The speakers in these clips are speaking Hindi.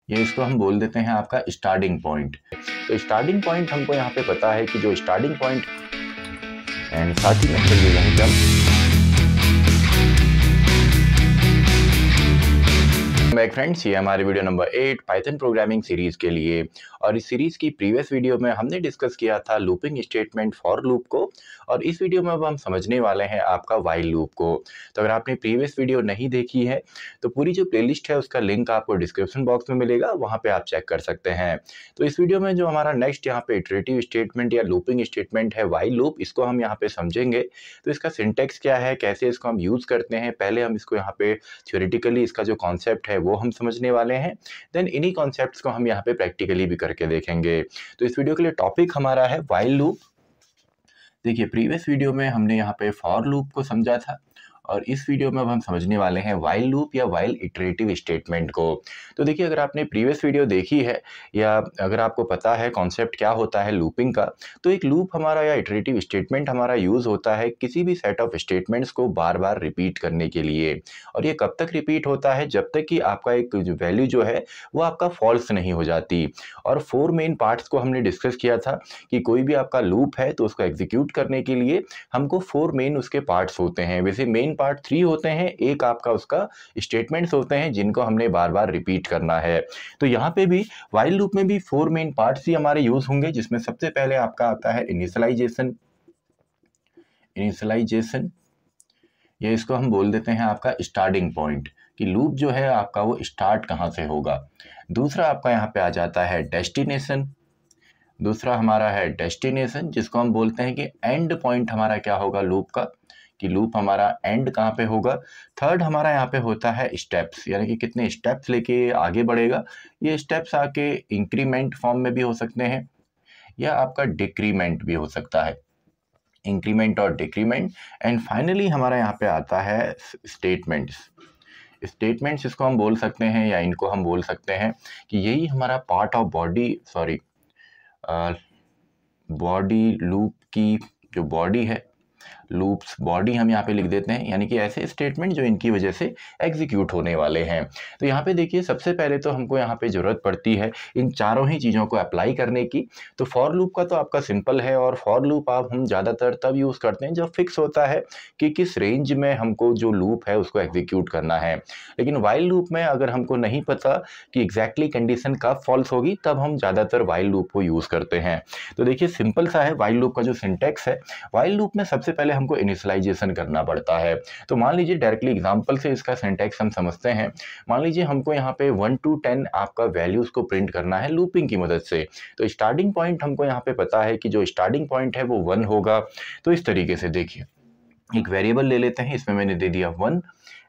ये इसको हम बोल देते हैं आपका स्टार्टिंग पॉइंट। तो स्टार्टिंग पॉइंट हमको यहाँ पे पता है कि जो स्टार्टिंग पॉइंट एंड साथ ही में चलिए यहीं पे हम बैक फ्रेंड्स, ये हमारे video number 8 Python programming series के लिए। और इस सीरीज की प्रीवियस वीडियो में हमने डिस्कस किया था लूपिंग स्टेटमेंट फॉर लूप को, और इस वीडियो में अब हम समझने वाले हैं आपका व्हाइल लूप को। तो अगर आपने प्रीवियस वीडियो नहीं देखी है तो पूरी जो प्लेलिस्ट है उसका लिंक आपको डिस्क्रिप्शन बॉक्स में मिलेगा, वहाँ पे आप चेक कर सकते हैं। तो इस वीडियो में जो हमारा नेक्स्ट यहाँ पे इटरेटिव स्टेटमेंट या लूपिंग स्टेटमेंट है व्हाइल लूप, इसको हम यहाँ पे समझेंगे। तो इसका सिंटेक्स क्या है, कैसे इसको हम यूज करते हैं, पहले हम इसको यहाँ पे थ्योरेटिकली इसका जो कॉन्सेप्ट है वो हम समझने वाले हैं। देन इन्हीं कॉन्सेप्ट्स को हम यहाँ पे प्रैक्टिकली भी करके देखेंगे। तो इस वीडियो के लिए टॉपिक हमारा है व्हाइल लूप। देखिए, प्रीवियस वीडियो में हमने यहाँ पे फॉर लूप को समझा था, और इस वीडियो में अब हम समझने वाले हैं व्हाइल लूप या व्हाइल इटरेटिव स्टेटमेंट को। तो देखिए, अगर आपने प्रीवियस वीडियो देखी है या अगर आपको पता है कॉन्सेप्ट क्या होता है लूपिंग का, तो एक लूप हमारा या इटरेटिव स्टेटमेंट हमारा यूज़ होता है किसी भी सेट ऑफ स्टेटमेंट्स को बार बार रिपीट करने के लिए। और ये कब तक रिपीट होता है, जब तक कि आपका एक वैल्यू जो है वो आपका फॉल्स नहीं हो जाती। और 4 मेन पार्ट्स को हमने डिस्कस किया था कि कोई भी आपका लूप है तो उसको एग्जीक्यूट करने के लिए हमको 4 मेन उसके पार्ट्स होते हैं। वैसे मेन पार्ट 3 होते हैं, एक आपका उसका स्टेटमेंट्स होते हैं जिनको हमने बार बार रिपीट करना है। तो यहाँ पे भी व्हाइल लूप में भी 4 मेन पार्ट्स ही हमारे यूज होंगे, जिसमें सबसे पहले आपका आता है इनिशियलाइजेशन। ये इसको हम बोल देते हैं आपका स्टार्टिंग पॉइंट, कि लूप जो है आपका वो स्टार्ट कहाँ से होगा। दूसरा आपका यहाँ पे आ जाता है डेस्टिनेशन। जिसको हम बोलते हैं कि एंड पॉइंट हमारा क्या होगा लूप का, कि लूप हमारा एंड कहाँ पे होगा। थर्ड हमारा यहाँ पे होता है स्टेप्स, यानी कि कितने स्टेप्स लेके आगे बढ़ेगा। ये स्टेप्स आके इंक्रीमेंट फॉर्म में भी हो सकते हैं या आपका डिक्रीमेंट भी हो सकता है, इंक्रीमेंट और डिक्रीमेंट। एंड फाइनली हमारा यहाँ पे आता है स्टेटमेंट्स इसको हम बोल सकते हैं, या इनको हम बोल सकते हैं कि यही हमारा पार्ट ऑफ बॉडी लूप की जो बॉडी है, लूप्स बॉडी हम यहाँ पे लिख देते हैं, यानी कि ऐसे स्टेटमेंट जो इनकी वजह से एग्जीक्यूट होने वाले हैं। तो यहाँ पे देखिए, सबसे पहले तो हमको यहाँ पे ज़रूरत पड़ती है इन चारों ही चीज़ों को अप्लाई करने की। तो फॉर लूप का तो आपका सिंपल है, और फॉर लूप आप हम ज़्यादातर तब यूज़ करते हैं जब फिक्स होता है कि किस रेंज में हमको जो लूप है उसको एग्जीक्यूट करना है। लेकिन व्हाइल लूप में अगर हमको नहीं पता कि एग्जैक्टली कंडीशन कब फॉल्स होगी, तब हम ज़्यादातर व्हाइल लूप को यूज़ करते हैं। तो देखिए, सिंपल सा है व्हाइल लूप का जो सिंटेक्स है। व्हाइल लूप में सबसे पहले हमको इनिशियलाइजेशन करना पड़ता है। तो मान लीजिए डायरेक्टली एग्जांपल से इसका सिंटैक्स हम समझते हैं। मान लीजिए हमको यहाँ पे 1 to 10 आपका वैल्यूज को प्रिंट करना है लूपिंग की मदद से। तो स्टार्टिंग पॉइंट हमको यहाँ पे पता है कि जो स्टार्टिंग पॉइंट है वो 1 होगा। तो इस तरीके से देखिए, एक वेरिएबल ले लेते हैं, इसमें मैंने दे दिया 1,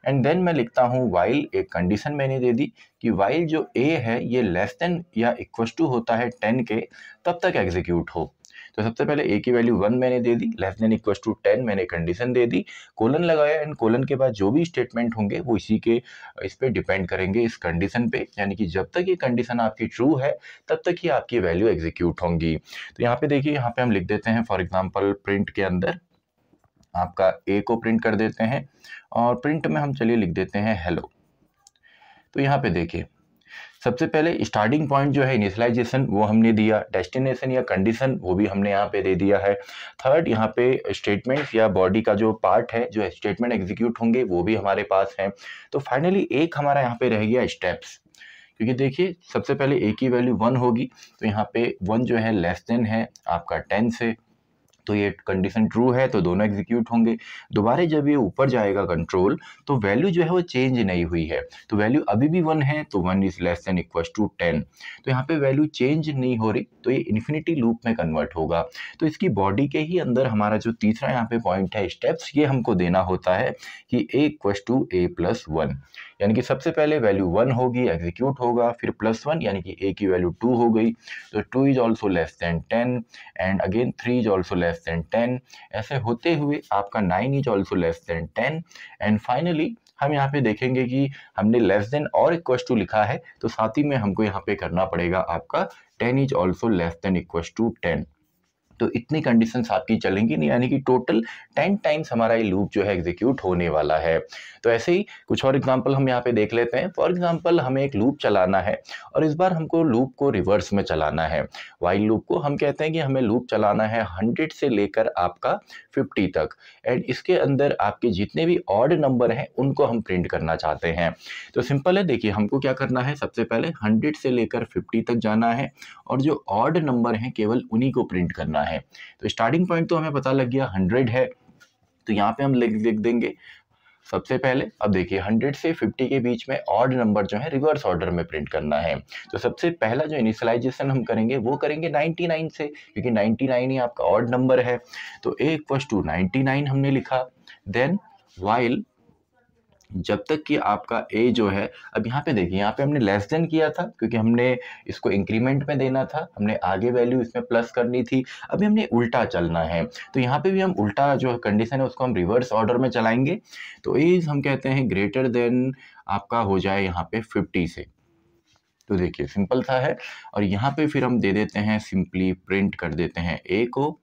एंड देन मैं लिखता हूँ व्हाइल, एक कंडीशन मैंने दे दी कि व्हाइल जो ए है ये लेस देन या इक्वल टू होता है 10 के, तब तक एग्जीक्यूट हो। तो सबसे पहले ए की वैल्यू 1 मैंने दे दी, लेस देन इक्वल टू 10 मैंने कंडीशन दे दी, कोलन लगाया, एंड कोलन के बाद जो भी स्टेटमेंट होंगे वो इसी के इस पे डिपेंड करेंगे, इस कंडीशन पे। यानी कि जब तक ये कंडीशन आपकी ट्रू है तब तक ही आपकी वैल्यू एग्जीक्यूट होंगी। तो यहाँ पे देखिए, यहाँ पे हम लिख देते हैं फॉर एग्जाम्पल प्रिंट के अंदर आपका ए को प्रिंट कर देते हैं, और प्रिंट में हम चलिए लिख देते हैं हेलो। तो यहाँ पे देखिए, सबसे पहले स्टार्टिंग पॉइंट जो है इनिशियलाइजेशन वो हमने दिया, डेस्टिनेशन या कंडीशन वो भी हमने यहाँ पे दे दिया है। थर्ड यहाँ पे स्टेटमेंट्स या बॉडी का जो पार्ट है, जो स्टेटमेंट एग्जीक्यूट होंगे वो भी हमारे पास है। तो फाइनली एक हमारा यहाँ पे रह गया स्टेप्स, क्योंकि देखिए सबसे पहले ए की वैल्यू 1 होगी, तो यहाँ पे 1 जो है लेस देन है आपका 10 से, तो ये कंडीशन ट्रू है तो दोनों एग्जीक्यूट होंगे। दोबारा जब ये ऊपर जाएगा कंट्रोल, तो वैल्यू जो है वो चेंज नहीं हुई है, तो वैल्यू अभी भी 1 है, तो 1 is less than equal to 10। तो यहाँ पे वैल्यू चेंज नहीं हो रही, तो ये इन्फिनिटी लूप में कन्वर्ट होगा। तो इसकी बॉडी के ही अंदर हमारा जो तीसरा यहाँ पे पॉइंट है स्टेप्स, ये हमको देना होता है कि ए इक्वल टू ए प्लस 1, यानी कि सबसे पहले वैल्यू 1 होगी, एग्जीक्यूट होगा, फिर +1 यानी कि ए की वैल्यू 2 हो गई, तो 2 is also less then 10, and again 3 is also less then 10, ऐसे होते हुए आपका 9 is also less then 10, and finally हम यहाँ पे देखेंगे कि हमने लेस देन और इक्वल टू लिखा है, तो साथ ही में हमको यहाँ पे करना पड़ेगा आपका 10 is also less than equal to 10। तो इतनी कंडीशंस आपकी चलेंगी नहीं, यानी कि टोटल 10 टाइम्स हमारा ये लूप जो है एग्जीक्यूट होने वाला है। तो ऐसे ही कुछ और एग्जांपल हम यहाँ पे देख लेते हैं। फॉर एग्जांपल हमें एक लूप चलाना है और इस बार हमको लूप को रिवर्स में चलाना है। वाइल लूप को हम कहते हैं कि हमें लूप चलाना है 100 से लेकर आपका 50 तक, एंड इसके अंदर आपके जितने भी ऑड नंबर हैं उनको हम प्रिंट करना चाहते हैं। तो सिंपल है, देखिए हमको क्या करना है, सबसे पहले 100 से लेकर 50 तक जाना है और जो ऑड नंबर हैं केवल उन्हीं को प्रिंट करना है। तो स्टार्टिंग पॉइंट तो हमें पता लग गया 100 है, तो यहाँ पे हम लिख देंगे सबसे पहले। अब देखिए 100 से 50 के बीच में ऑड नंबर जो है रिवर्स ऑर्डर में प्रिंट करना है। तो सबसे पहला जो इनिशियलाइजेशन हम करेंगे वो करेंगे 99 से, क्योंकि 99 ही आपका ऑड नंबर है। तो a = 99 हमने लिखा। देन वाइल जब तक कि आपका a जो है, अब यहाँ पे देखिए यहाँ पे हमने लेस देन किया था क्योंकि हमने इसको इंक्रीमेंट में देना था, हमने आगे वैल्यू इसमें प्लस करनी थी। अभी हमने उल्टा चलना है, तो यहाँ पे भी हम उल्टा जो कंडीशन है उसको हम रिवर्स ऑर्डर में चलाएंगे। तो a हम कहते हैं ग्रेटर देन आपका हो जाए यहाँ पे 50 से। तो देखिए सिंपल सा है, और यहाँ पे फिर हम दे देते हैं सिंपली प्रिंट कर देते हैं a को,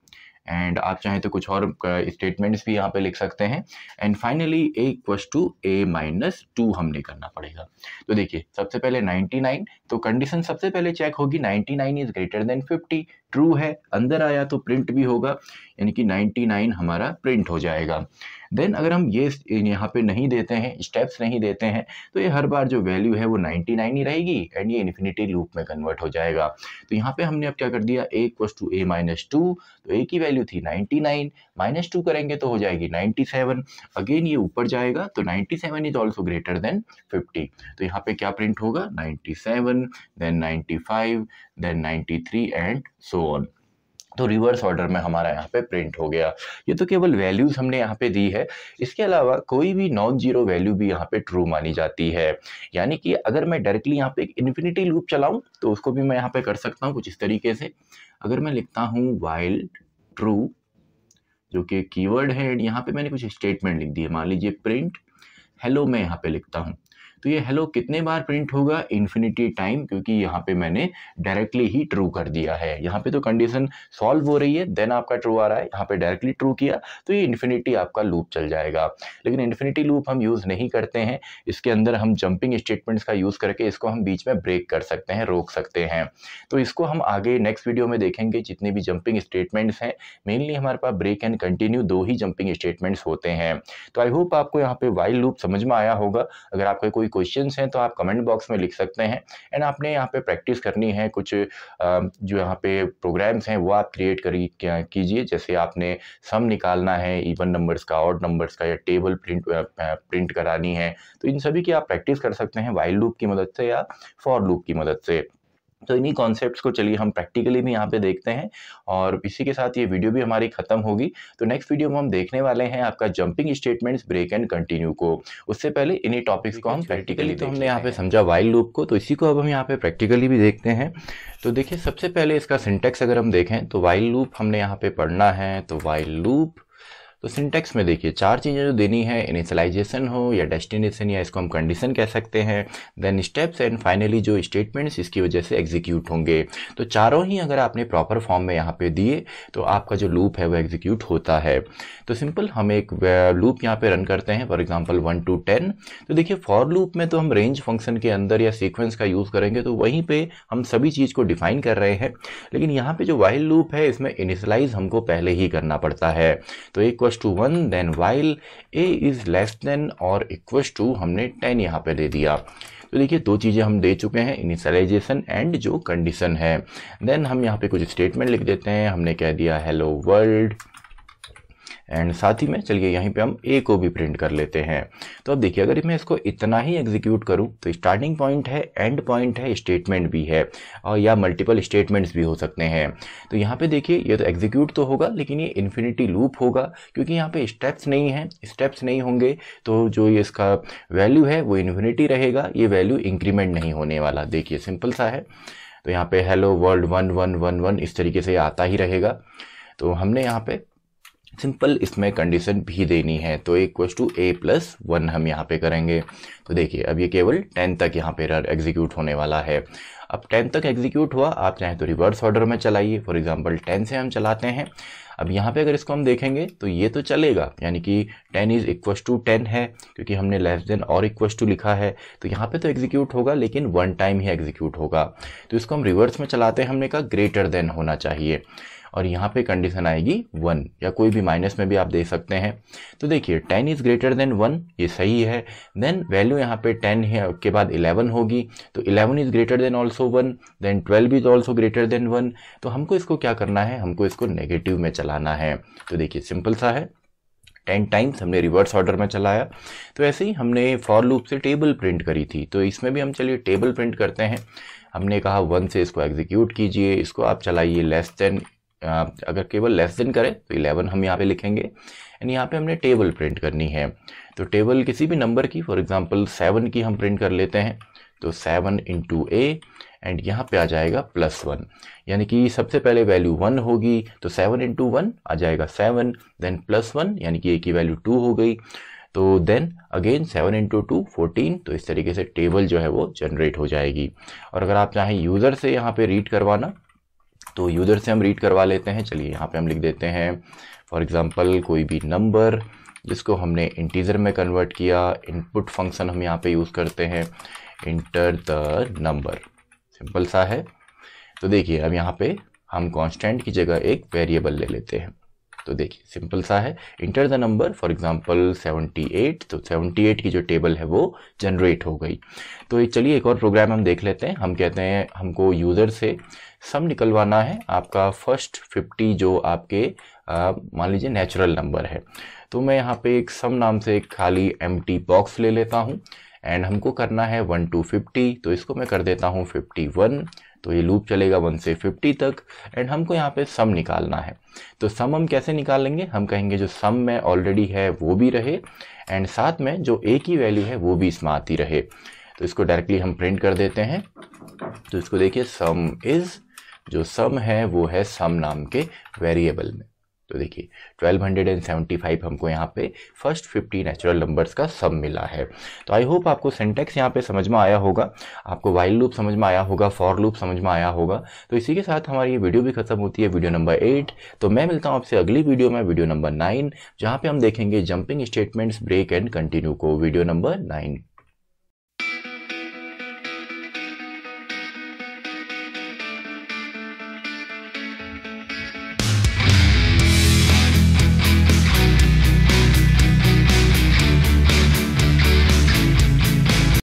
एंड आप चाहें तो कुछ और स्टेटमेंट्स भी यहाँ पे लिख सकते हैं। एंड फाइनली a = a-2 हमने करना पड़ेगा। तो देखिए सबसे पहले 99, तो कंडीशन सबसे पहले चेक होगी 99 इज ग्रेटर देन 50, ट्रू है, अंदर आया तो प्रिंट भी होगा, यानी कि 99 हमारा प्रिंट हो जाएगा। देन अगर हम ये यहाँ पे नहीं देते हैं, स्टेप्स नहीं देते हैं, तो ये हर बार जो वैल्यू है वो 99 ही रहेगी एंड ये इन्फिनिटी लूप में कन्वर्ट हो जाएगा। तो यहाँ पे हमने अब क्या कर दिया, a = a-2, तो a की वैल्यू थी 99, -2 करेंगे तो हो जाएगी 97। अगेन ये ऊपर जाएगा तो 97 इज ऑल्सो ग्रेटर देन 50, तो यहाँ पे क्या प्रिंट होगा, 97, then 95, then 93 and so on. तो रिवर्स ऑर्डर में हमारा यहाँ पे प्रिंट हो गया। ये तो केवल वैल्यूज हमने यहाँ पे दी है, इसके अलावा कोई भी नॉन जीरो वैल्यू भी यहाँ पे ट्रू मानी जाती है। यानी कि अगर मैं डायरेक्टली यहाँ पे एक इन्फिनिटी लूप चलाऊं तो उसको भी मैं यहाँ पे कर सकता हूँ कुछ इस तरीके से। अगर मैं लिखता हूँ वाइल ट्रू, जो कि कीवर्ड है, यहाँ पे मैंने कुछ स्टेटमेंट लिख दिए, मान लीजिए प्रिंट हेलो मैं यहाँ पे लिखता हूँ, तो ये हेलो कितने बार प्रिंट होगा, इन्फिनिटी टाइम, क्योंकि यहाँ पे मैंने डायरेक्टली ही ट्रू कर दिया है। यहाँ पे तो कंडीशन सॉल्व हो रही है, देन आपका ट्रू आ रहा है, यहाँ पे डायरेक्टली ट्रू किया तो ये इन्फिनिटी आपका लूप चल जाएगा। लेकिन इन्फिनिटी लूप हम यूज़ नहीं करते हैं, इसके अंदर हम जंपिंग स्टेटमेंट्स का यूज़ करके इसको हम बीच में ब्रेक कर सकते हैं, रोक सकते हैं। तो इसको हम आगे नेक्स्ट वीडियो में देखेंगे। जितने भी जंपिंग स्टेटमेंट्स हैं, मेनली हमारे पास ब्रेक एंड कंटिन्यू 2 ही जंपिंग स्टेटमेंट्स होते हैं। तो आई होप आपको यहाँ पे वाइल लूप समझ में आया होगा। अगर आपके कोई क्वेश्चंस हैं तो आप कमेंट बॉक्स में लिख सकते हैं, एंड आपने यहाँ पे प्रैक्टिस करनी है, कुछ जो यहाँ पे प्रोग्राम्स हैं वो आप क्रिएट कीजिए। जैसे आपने सम निकालना है, इवन नंबर्स का, ऑड नंबर्स का, या टेबल प्रिंट करानी है, तो इन सभी की आप प्रैक्टिस कर सकते हैं वाइल लूप की मदद से या फॉर लूप की मदद से। तो इन्हीं कॉन्सेप्ट्स को चलिए हम प्रैक्टिकली भी यहाँ पे देखते हैं, और इसी के साथ ये वीडियो भी हमारी खत्म होगी। तो नेक्स्ट वीडियो में हम देखने वाले हैं आपका jumping statements, break and continue को। उससे पहले इन्हीं टॉपिक्स को हम प्रैक्टिकली, तो हमने यहाँ पे समझा वाइल लूप को, तो इसी को अब हम यहाँ पे प्रैक्टिकली भी देखते हैं। तो देखिए सबसे पहले इसका सिंटेक्स अगर हम देखें तो वाइल लूप हमने यहाँ पे पढ़ना है। तो वाइल लूप, तो सिंटेक्स में देखिए 4 चीज़ें जो देनी है, इनिशियलाइजेशन हो या डेस्टिनेशन, या इसको हम कंडीशन कह सकते हैं, देन स्टेप्स, एंड फाइनली जो स्टेटमेंट्स इसकी वजह से एग्जीक्यूट होंगे। तो चारों ही अगर आपने प्रॉपर फॉर्म में यहाँ पे दिए तो आपका जो लूप है वो एग्जीक्यूट होता है। तो सिंपल हम एक लूप यहाँ पे रन करते हैं, फॉर एग्जाम्पल 1 to 10। तो देखिए फॉर लूप में तो हम रेंज फंक्शन के अंदर या सीक्वेंस का यूज़ करेंगे, तो वहीं पर हम सभी चीज़ को डिफाइन कर रहे हैं। लेकिन यहाँ पर जो वाइल लूप है इसमें इनिशियलाइज हमको पहले ही करना पड़ता है। तो एक to 1, then while a is less than और इक्वल्स टू हमने 10 यहाँ पे दे दिया। तो देखिए 2 चीज़ें हम दे चुके हैं, इनिशियलाइजेशन एंड जो कंडीशन है। देन हम यहाँ पे कुछ स्टेटमेंट लिख देते हैं, हमने कह दिया हेलो वर्ल्ड, एंड साथ ही में चलिए यहीं पे हम a को भी प्रिंट कर लेते हैं। तो अब देखिए अगर मैं इसको इतना ही एग्जीक्यूट करूं तो स्टार्टिंग पॉइंट है, एंड पॉइंट है, स्टेटमेंट भी है, और या मल्टीपल स्टेटमेंट्स भी हो सकते हैं। तो यहाँ पे देखिए ये तो एग्जीक्यूट तो होगा लेकिन ये इन्फिनिटी लूप होगा, क्योंकि यहाँ पे स्टेप्स नहीं हैं। स्टेप्स नहीं होंगे तो जो ये इसका वैल्यू है वो इन्फिनिटी रहेगा, ये वैल्यू इंक्रीमेंट नहीं होने वाला। देखिए सिंपल सा है। तो यहाँ पे हेलो वर्ल्ड 1 1 1 1 इस तरीके से आता ही रहेगा। तो हमने यहाँ पे सिंपल इसमें कंडीशन भी देनी है, तो a+a+1 हम यहाँ पे करेंगे। तो देखिए अब ये केवल 10 तक यहाँ पे एरर एग्जीक्यूट होने वाला है। अब 10 तक एग्जीक्यूट हुआ, आप चाहें तो रिवर्स ऑर्डर में चलाइए। फॉर एग्जांपल 10 से हम चलाते हैं। अब यहाँ पे अगर इसको हम देखेंगे तो ये तो चलेगा, यानी कि 10 = 10 है, क्योंकि हमने लेस देन और इक्वल टू लिखा है, तो यहाँ पे तो एग्जीक्यूट होगा लेकिन 1 टाइम ही एग्जीक्यूट होगा। तो इसको हम रिवर्स में चलाते हैं, हमने कहा ग्रेटर देन होना चाहिए, और यहाँ पे कंडीशन आएगी 1, या कोई भी माइनस में भी आप दे सकते हैं। तो देखिए 10 > 1, ये सही है। देन वैल्यू यहाँ पे 10 है, के बाद 11 होगी, तो 11 > also 1, then 12 is also greater than 1। तो हमको इसको क्या करना है, हमको इसको नेगेटिव में चलाना है। तो देखिए सिंपल सा है, 10 टाइम्स हमने रिवर्स ऑर्डर में चलाया। तो ऐसे ही हमने फॉर लूप से टेबल प्रिंट करी थी, तो इसमें भी हम चलिए टेबल प्रिंट करते हैं। हमने कहा 1 से इसको एग्जीक्यूट कीजिए, इसको आप चलाइए लेस देन, अगर केवल लेस देन करें तो 11 हम यहाँ पे लिखेंगे, एंड यहाँ पे हमने टेबल प्रिंट करनी है। तो टेबल किसी भी नंबर की, फॉर एग्जांपल 7 की हम प्रिंट कर लेते हैं। तो 7 × a, एंड यहाँ पे आ जाएगा +1, यानी कि सबसे पहले वैल्यू 1 होगी, तो 7 × 1 आ जाएगा 7, देन +1 यानी कि a की वैल्यू 2 हो गई, तो देन अगेन 7 × 2 14। तो इस तरीके से टेबल जो है वो जनरेट हो जाएगी। और अगर आप चाहें यूज़र से यहाँ पे रीड करवाना, तो यूज़र से हम रीड करवा लेते हैं। चलिए यहाँ पे हम लिख देते हैं फॉर एग्जांपल कोई भी नंबर जिसको हमने इंटीजर में कन्वर्ट किया। इनपुट फंक्शन हम यहाँ पे यूज़ करते हैं, इंटर द नंबर, सिंपल सा है। तो देखिए अब यहाँ पे हम कांस्टेंट की जगह एक वेरिएबल ले लेते हैं। तो देखिए सिंपल सा है, enter the number, for example 78। तो 78 की जो टेबल है वो जनरेट हो गई। तो चलिए एक और प्रोग्राम हम देख लेते हैं। हम कहते हैं हमको यूज़र से सम निकलवाना है, आपका फर्स्ट 50 जो आपके मान लीजिए नेचुरल नंबर है। तो मैं यहाँ पे एक सम नाम से एक खाली एम्प्टी बॉक्स ले लेता हूँ, एंड हमको करना है 1 to 50। तो इसको मैं कर देता हूँ 51। तो ये लूप चलेगा 1 से 50 तक, एंड हमको यहाँ पे सम निकालना है। तो सम हम कैसे निकालेंगे, हम कहेंगे जो सम में ऑलरेडी है वो भी रहे, एंड साथ में जो a की वैल्यू है वो भी इसमें आती रहे। तो इसको डायरेक्टली हम प्रिंट कर देते हैं। तो इसको देखिए सम इज, जो सम है वो है सम नाम के वेरिएबल में। तो देखिए 1275 हमको यहाँ पे फर्स्ट 50 नेचुरल नंबर्स का सम मिला है। तो आई होप आपको सिंटैक्स यहाँ पे समझ में आया होगा, आपको व्हाइल लूप समझ में आया होगा, फॉर लूप समझ में आया होगा। तो इसी के साथ हमारी ये वीडियो भी खत्म होती है, वीडियो नंबर 8। तो मैं मिलता हूँ आपसे अगली वीडियो में, वीडियो नंबर 9, जहाँ पे हम देखेंगे jumping statements, break and continue को, वीडियो नंबर 9।